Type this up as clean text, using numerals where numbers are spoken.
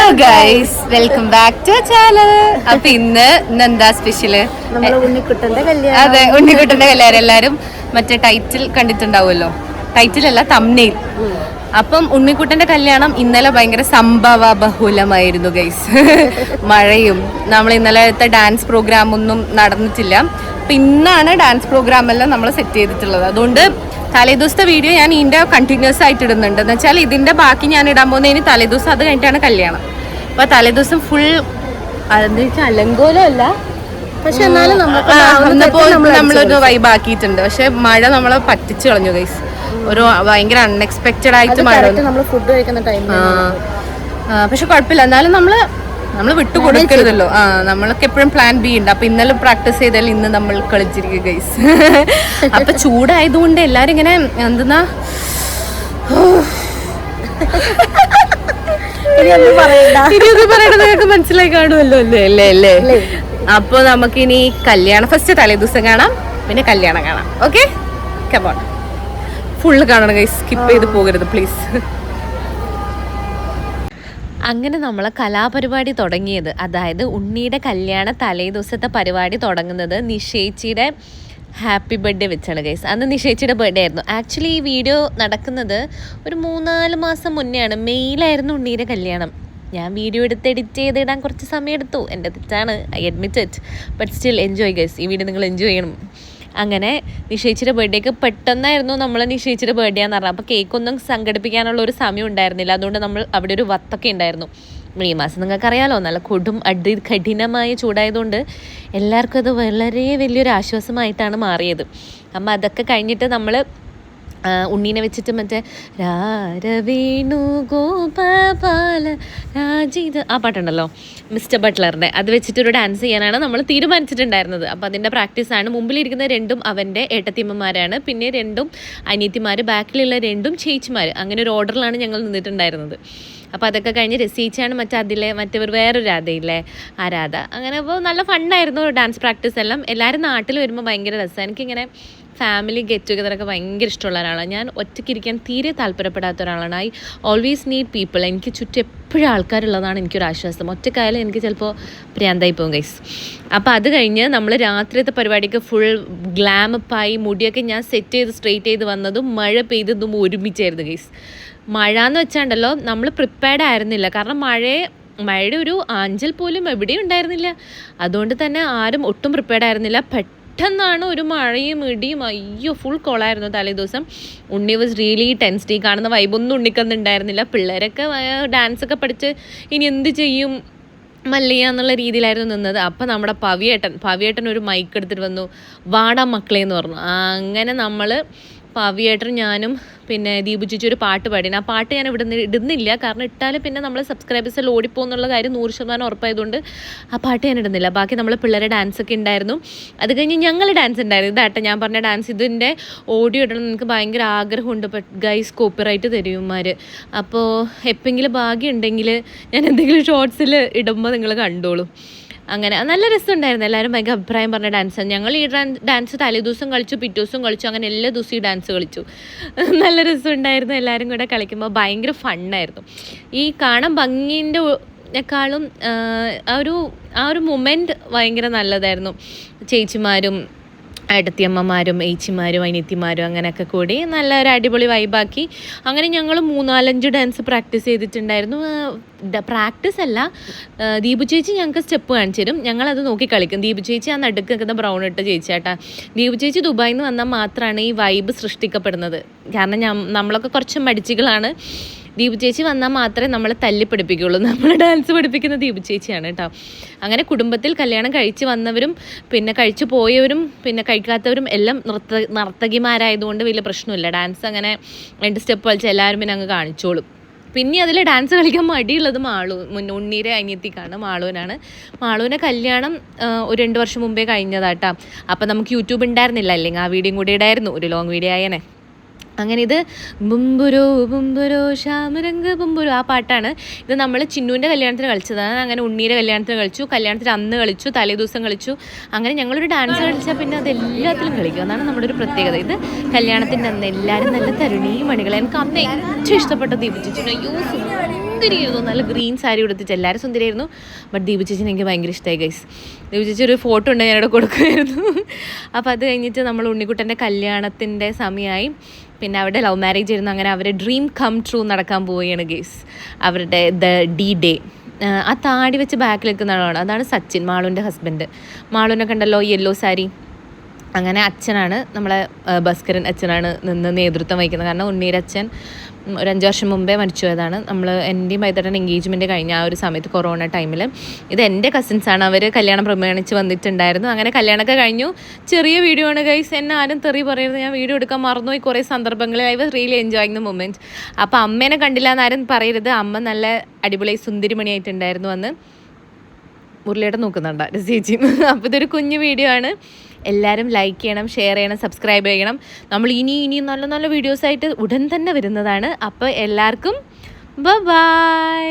Hello guys, welcome back to channel. അപ്പൊ ഇന്ന് എന്താ സ്പെഷ്യല്? അതെ, ഉണ്ണിക്കുട്ടന്റെ കല്യാണം. എല്ലാരും മറ്റേ ടൈറ്റിൽ കണ്ടിട്ടുണ്ടാവുമല്ലോ, ടൈറ്റിൽ അല്ല തംബ്നെയിൽ. അപ്പം ഉണ്ണിക്കുട്ടന്റെ കല്യാണം ഇന്നലെ ഭയങ്കര സംഭവ ബഹുലമായിരുന്നു ഗൈസ്. മഴയും നമ്മൾ ഇന്നലത്തെ ഡാൻസ് പ്രോഗ്രാം ഒന്നും നടന്നിട്ടില്ല. പിന്നാണ് ഡാൻസ് പ്രോഗ്രാം എല്ലാം നമ്മൾ സെറ്റ് ചെയ്തിട്ടുള്ളത്. അതുകൊണ്ട് തലേദിവസത്തെ വീഡിയോ ഞാൻ ഇതിൻ്റെ കണ്ടിന്യൂസ് ആയിട്ട് ഇടുന്നുണ്ട്. എന്ന് വെച്ചാൽ ഇതിൻ്റെ ബാക്കി ഞാൻ ഇടാൻ പോകുന്നതിന് തലേദിവസം, അത് കഴിഞ്ഞിട്ടാണ് കല്യാണം. അപ്പോൾ തലേദിവസം ഫുൾ അതെന്ന് വെച്ചാൽ അലങ്കോലം അല്ല, പക്ഷെ എന്നാലും നമ്മളൊരു വൈബ് ആക്കിയിട്ടുണ്ട്. പക്ഷെ മഴ നമ്മളെ പറ്റിച്ചു കളഞ്ഞു ഗൈസ്. ഒരു ഭയങ്കര അൺഎക്സ്പെക്റ്റഡ് ആയിട്ട് മഴ. ഫുഡ് കഴിക്കുന്ന ടൈം പക്ഷെ കുഴപ്പമില്ല, എന്നാലും നമ്മൾ വിട്ടു കൊടുക്കരുതല്ലോ. നമ്മൾക്ക് എപ്പോഴും പ്ലാൻ ബി ഉണ്ട്. അപ്പൊ ഇന്നലെ പ്രാക്ടീസ് ചെയ്താൽ ഇന്ന് നമ്മൾ കളിച്ചിരിക്കുക ഗൈസ്. അപ്പൊ ചൂടായതുകൊണ്ട് എല്ലാരും ഇങ്ങനെ എന്തെന്നാ പറയണതൊക്കെ മനസ്സിലായി കാണുമല്ലോ അല്ലേ? അപ്പൊ നമുക്കിനി കല്യാണം ഫസ്റ്റ് തലേദിവസം കാണാം, പിന്നെ കല്യാണം കാണാം. ഓക്കെ, കമോൺ, ഫുള്ള് കാണണം ഗൈസ്, സ്കിപ്പ് ചെയ്ത് പോകരുത് പ്ലീസ്. അങ്ങനെ നമ്മളെ കലാപരിപാടി തുടങ്ങിയത്, അതായത് ഉണ്ണിയുടെ കല്യാണ തലേ ദിവസത്തെ പരിപാടി തുടങ്ങുന്നത് നിഷേച്ചിയുടെ ഹാപ്പി ബർത്ത്ഡേ വെച്ചാണ് ഗൈസ്. അന്ന് നിഷേച്ചിയുടെ ബർത്ത്ഡേ ആയിരുന്നു. ആക്ച്വലി ഈ വീഡിയോ നടക്കുന്നത് ഒരു 3-4 മാസം മുന്നെയാണ്. മെയിലായിരുന്നു ഉണ്ണിയുടെ കല്യാണം. ഞാൻ വീഡിയോ എടുത്ത് എഡിറ്റ് ചെയ്തിടാൻ കുറച്ച് സമയം എടുത്തു, എൻ്റെ തെറ്റാണ്, I admit it. But still enjoy guys, ഈ വീഡിയോ നിങ്ങൾ എൻജോയ് ചെയ്യണം. അങ്ങനെ നിഷേച്ചിയുടെ ബർത്ത്ഡേക്ക് പെട്ടെന്നായിരുന്നു നമ്മൾ നിഷേച്ചിയുടെ ബർത്ത്ഡേ ആണെന്ന് പറഞ്ഞത്. അപ്പോൾ കേക്കൊന്നും സംഘടിപ്പിക്കാനുള്ള ഒരു സമയം ഉണ്ടായിരുന്നില്ല. അതുകൊണ്ട് നമ്മൾ അവിടെ ഒരു വത്തൊക്കെ ഉണ്ടായിരുന്നു. മെയ് മാസം നിങ്ങൾക്കറിയാലോ, നല്ല കഠിനമായ ചൂടായതുകൊണ്ട് എല്ലാവർക്കും അത് വളരെ വലിയൊരു ആശ്വാസമായിട്ടാണ് മാറിയത്. അപ്പം അതൊക്കെ കഴിഞ്ഞിട്ട് നമ്മൾ ഉണ്ണീനെ വെച്ചിട്ട് മറ്റേ രാരവേണു ഗോപാല രാജീത് ആ പാട്ടുണ്ടല്ലോ, മിസ്റ്റർ ബട്ട്ലറിൻ്റെ, അത് വെച്ചിട്ടൊരു ഡാൻസ് ചെയ്യാനാണ് നമ്മൾ തീരുമാനിച്ചിട്ടുണ്ടായിരുന്നത്. അപ്പോൾ അതിൻ്റെ പ്രാക്ടീസാണ്. മുമ്പിലിരിക്കുന്ന 2 അവൻ്റെ ഏട്ടത്തിയമ്മമാരാണ്, പിന്നെ 2 അനിയത്തിമാർ, ബാക്കിലുള്ള 2 ചേച്ചിമാർ. അങ്ങനെ ഒരു ഓർഡറിലാണ് ഞങ്ങൾ നിന്നിട്ടുണ്ടായിരുന്നത്. അപ്പോൾ അതൊക്കെ കഴിഞ്ഞ് രസിച്ചാണ് മറ്റവർ വേറൊരു രാധയില്ലേ, ആ രാധ. അങ്ങനെ അപ്പോൾ നല്ല ഫണ്ണായിരുന്നു ഡാൻസ് പ്രാക്ടീസ് എല്ലാം. എല്ലാവരും നാട്ടിൽ വരുമ്പോൾ ഭയങ്കര രസമാണ്. എനിക്കിങ്ങനെ ഫാമിലി ഗെറ്റ് ടുഗദറൊക്കെ ഭയങ്കര ഇഷ്ടമുള്ള ഒരാളാണ് ഞാൻ. ഒറ്റയ്ക്കിരിക്കാൻ തീരെ താല്പര്യപ്പെടാത്ത ഒരാളാണ്. I always need people. എനിക്ക് ചുറ്റും എപ്പോഴും ആൾക്കാരുള്ളതാണ് എനിക്കൊരു ആശ്വാസം. ഒറ്റക്കായാലും എനിക്ക് ചിലപ്പോൾ ഭ്രാന്തായി പോകും ഗൈസ്. അപ്പോൾ അത് കഴിഞ്ഞ് നമ്മൾ രാത്രിയത്തെ പരിപാടിക്ക് ഫുൾ ഗ്ലാമപ്പായി മുടിയൊക്കെ ഞാൻ സെറ്റ് ചെയ്ത് സ്ട്രെയിറ്റ് ചെയ്ത് വന്നതും മഴ പെയ്തതും ഒരുമിച്ചായിരുന്നു ഗൈസ്. മഴ എന്ന് വെച്ചാണ്ടല്ലോ, നമ്മൾ പ്രിപ്പയർഡ് ആയിരുന്നില്ല. കാരണം മഴയുടെ ഒരു ആഞ്ചൽ പോലും എവിടെയും ഉണ്ടായിരുന്നില്ല. അതുകൊണ്ട് തന്നെ ആരും ഒട്ടും പ്രിപ്പയർഡ് ആയിരുന്നില്ല. പെട്ടെന്നാണ് ഒരു മഴയും ഇടിയും, അയ്യോ ഫുൾ കോളായിരുന്നു തലേ ദിവസം. ഉണ്ണി വാസ് റിയലി ടെൻസ്ഡ്. ഈ കാണുന്ന വൈബൊന്നും ഉണ്ണിക്കൊന്നുണ്ടായിരുന്നില്ല. പിള്ളേരൊക്കെ ഡാൻസൊക്കെ പഠിച്ച് ഇനി എന്ത് ചെയ്യും മല്ലിയ എന്നുള്ള രീതിയിലായിരുന്നു നിന്നത്. അപ്പം നമ്മുടെ പവിയേട്ടൻ ഒരു മൈക്ക് എടുത്തിട്ട് വന്നു, വാടാ മക്കളെ എന്ന് പറഞ്ഞു. അങ്ങനെ നമ്മൾ പവിയേട്ടനും ഞാനും പിന്നെ ദീപു ചേച്ചി ഒരു പാട്ട് പാടിന്. ആ പാട്ട് ഞാൻ ഇടുന്നില്ല, കാരണം ഇട്ടാലും പിന്നെ നമ്മൾ സബ്സ്ക്രൈബേഴ്സിൽ ഓടിപ്പോകുന്നുള്ള കാര്യം 100% ഉറപ്പായതുകൊണ്ട് ആ പാട്ട് ഞാൻ ഇടുന്നില്ല. ബാക്കി നമ്മൾ പിള്ളേരെ ഡാൻസൊക്കെ ഉണ്ടായിരുന്നു. അത് കഴിഞ്ഞ് ഞങ്ങൾ ഡാൻസ് ഉണ്ടായിരുന്നു. ഇതാട്ടെ ഞാൻ പറഞ്ഞ ഡാൻസ്, ഇതിൻ്റെ ഓഡിയോ ഇടണം എനിക്ക് ഭയങ്കര ആഗ്രഹമുണ്ട്. ബട്ട് ഗൈസ് കോപ്പിറൈറ്റ് തരുമാർ. അപ്പോൾ എപ്പോഴെങ്കിലും ഭാഗ്യം ഉണ്ടെങ്കിൽ ഞാൻ എന്തെങ്കിലും ഷോർട്സിൽ ഇടുമ്പോൾ നിങ്ങൾ കണ്ടോളൂ. അങ്ങനെ നല്ല രസമുണ്ടായിരുന്നു. എല്ലാവരും ഭയങ്കര അഭിപ്രായം പറഞ്ഞ ഡാൻസാണ്. ഞങ്ങൾ ഈ ഡാൻസ് തലേ ദിവസം കളിച്ചു, പിറ്റേ ദിവസം കളിച്ചു, അങ്ങനെ എല്ലാ ദിവസവും ഈ ഡാൻസ് കളിച്ചു. നല്ല രസമുണ്ടായിരുന്നു. എല്ലാവരും കൂടെ കളിക്കുമ്പോൾ ഭയങ്കര ഫണ്ണായിരുന്നു. ഈ കാണാൻ ഭംഗിൻ്റെക്കാളും ആ ഒരു മൊമെൻറ്റ് ഭയങ്കര നല്ലതായിരുന്നു. ചേച്ചിമാരും ഏട്ടത്തിയമ്മമാരും ഏച്ചിമാരും അനിയത്തിമാരും അങ്ങനെയൊക്കെ കൂടി നല്ല ഒരു അടിപൊളി വൈബാക്കി. അങ്ങനെ ഞങ്ങൾ 3-4-5 ഡാൻസ് പ്രാക്ടീസ് ചെയ്തിട്ടുണ്ടായിരുന്നു. പ്രാക്ടീസ് അല്ല, ദീപു ചേച്ചി ഞങ്ങൾക്ക് സ്റ്റെപ്പ് കാണിച്ചു തരും, ഞങ്ങളത് നോക്കി കളിക്കും. ദീപു ചേച്ചി ആ നടുക്ക് നിൽക്കുന്ന ബ്രൗൺ ഇട്ട ചേച്ചിയാട്ടാ. ദീപു ചേച്ചി ദുബായിൽ നിന്ന് വന്നാൽ മാത്രമാണ് ഈ വൈബ് സൃഷ്ടിക്കപ്പെടുന്നത്. കാരണം നമ്മളൊക്കെ കുറച്ച് മടിച്ചികളാണ്. ദീപു ചേച്ചി വന്നാൽ മാത്രമേ നമ്മളെ തല്ലി പഠിപ്പിക്കുകയുള്ളൂ. നമ്മൾ ഡാൻസ് പഠിപ്പിക്കുന്ന ദീപു ചേച്ചിയാണ് കേട്ടോ. അങ്ങനെ കുടുംബത്തിൽ കല്യാണം കഴിച്ച് വന്നവരും പിന്നെ കഴിച്ചു പോയവരും പിന്നെ കഴിക്കാത്തവരും എല്ലാം നർത്തകിമാരായതുകൊണ്ട് വലിയ പ്രശ്നമില്ല. ഡാൻസ് അങ്ങനെ 2 സ്റ്റെപ്പ് കളിച്ച് എല്ലാവരും പിന്നെ അങ്ങ് കാണിച്ചോളും. പിന്നെ അതിൽ ഡാൻസ് കളിക്കാൻ മടിയുള്ളത് ഉണ്ണീരെ അനിയത്തിക്കാണ്, മാളുവിനെ കല്യാണം ഒരു 2 വർഷം മുമ്പേ കഴിഞ്ഞതാട്ടാ. അപ്പം നമുക്ക് യൂട്യൂബ് ഉണ്ടായിരുന്നില്ല, അല്ലെങ്കിൽ ആ വീഡിയോയും കൂടി ഇടായിരുന്നു, ഒരു ലോങ് വീഡിയോ ആയേനെ. അങ്ങനെ ഇത് ബുംബുരോ ബുംബുരോ ശ്യാമരംഗ ബുംബുരോ ആ പാട്ടാണ്. ഇത് നമ്മൾ ചിന്നുവിൻ്റെ കല്യാണത്തിന് കളിച്ചതാണ്. അങ്ങനെ ഉണ്ണീരെ കല്യാണത്തിന് കളിച്ചു, കല്യാണത്തിന് അന്ന് കളിച്ചു, തലേ ദിവസം കളിച്ചു. അങ്ങനെ ഞങ്ങളൊരു ഡാൻസ് കളിച്ചാൽ പിന്നെ അത് എല്ലാത്തിലും കളിക്കും. അതാണ് നമ്മുടെ ഒരു പ്രത്യേകത. ഇത് കല്യാണത്തിൻ്റെ അന്ന് എല്ലാവരും നല്ല തരുണീ മണികൾ. എനിക്ക് അന്ന് ഏറ്റവും ഇഷ്ടപ്പെട്ട ദീപു ചേച്ചി. സുന്ദരിയായിരുന്നു, നല്ല ഗ്രീൻ സാരി ഉടുത്തിട്ട് എല്ലാവരും സുന്ദരിയായിരുന്നു. ബട്ട് ദീപു ചേച്ചിനെ എനിക്ക് ഭയങ്കര ഇഷ്ടമായി ഗൈസ്. ദീപു ചേച്ചി ഒരു ഫോട്ടോ ഉണ്ട്, ഞാനിവിടെ കൊടുക്കുമായിരുന്നു. അപ്പോൾ അത് കഴിഞ്ഞിട്ട് നമ്മൾ ഉണ്ണിക്കുട്ടൻ്റെ കല്യാണത്തിൻ്റെ സമയമായി. പിന്നെ അവിടെ ലവ് മാരേജ് ആയിരുന്നു. അങ്ങനെ അവരുടെ ഡ്രീം കം ട്രൂ നടക്കാൻ പോവുകയാണ് ഗൈസ്. അവരുടെ D-Day. ആ താടി വെച്ച് ബാക്കിൽ നിൽക്കുന്ന ആളാണ്, അതാണ് സച്ചിൻ, മാളുവിൻ്റെ ഹസ്ബൻഡ്. മാളുവിനെ കണ്ടല്ലോ, യെല്ലോ സാരി. അങ്ങനെ അച്ഛനാണ്, നമ്മളെ ഭാസ്കരൻ അച്ഛനാണ് നിന്ന് നേതൃത്വം വഹിക്കുന്നത്. കാരണം ഉണ്ണീരെ അച്ഛൻ ഒരു 5 വർഷം മുമ്പേ മരിച്ചു പോയതാണ്. നമ്മൾ എൻ്റെയും മൈതട്ടൻ എൻഗേജ്മെൻറ്റ് കഴിഞ്ഞ ആ ഒരു സമയത്ത്, കൊറോണ ടൈമിൽ. ഇത് എൻ്റെ കസിൻസാണ്, അവർ കല്യാണം പ്രമാണിച്ച് വന്നിട്ടുണ്ടായിരുന്നു. അങ്ങനെ കല്യാണമൊക്കെ കഴിഞ്ഞു. ചെറിയ വീഡിയോ ആണ് ഗൈസ്, എന്നെ ആരും തെറി പറയരുത്, ഞാൻ വീഡിയോ എടുക്കാൻ മറന്നുപോയി കുറേ സന്ദർഭങ്ങളിൽ. I was really enjoying the moment. അപ്പോൾ അമ്മേനെ കണ്ടില്ല എന്നാരും പറയരുത്, അമ്മ നല്ല അടിപൊളി സുന്ദരിമണിയായിട്ടുണ്ടായിരുന്നു അന്ന്. മുരളിയേട്ടൻ നോക്കുന്നുണ്ടോ ചേച്ചി. അപ്പോൾ ഇതൊരു കുഞ്ഞു വീഡിയോ ആണ്. എല്ലാവരും ലൈക്ക് ചെയ്യണം, ഷെയർ ചെയ്യണം, സബ്സ്ക്രൈബ് ചെയ്യണം. നമ്മൾ ഇനിയും നല്ല നല്ല വീഡിയോസായിട്ട് ഉടൻ തന്നെ വരുന്നതാണ്. അപ്പോൾ എല്ലാവർക്കും ബൈ.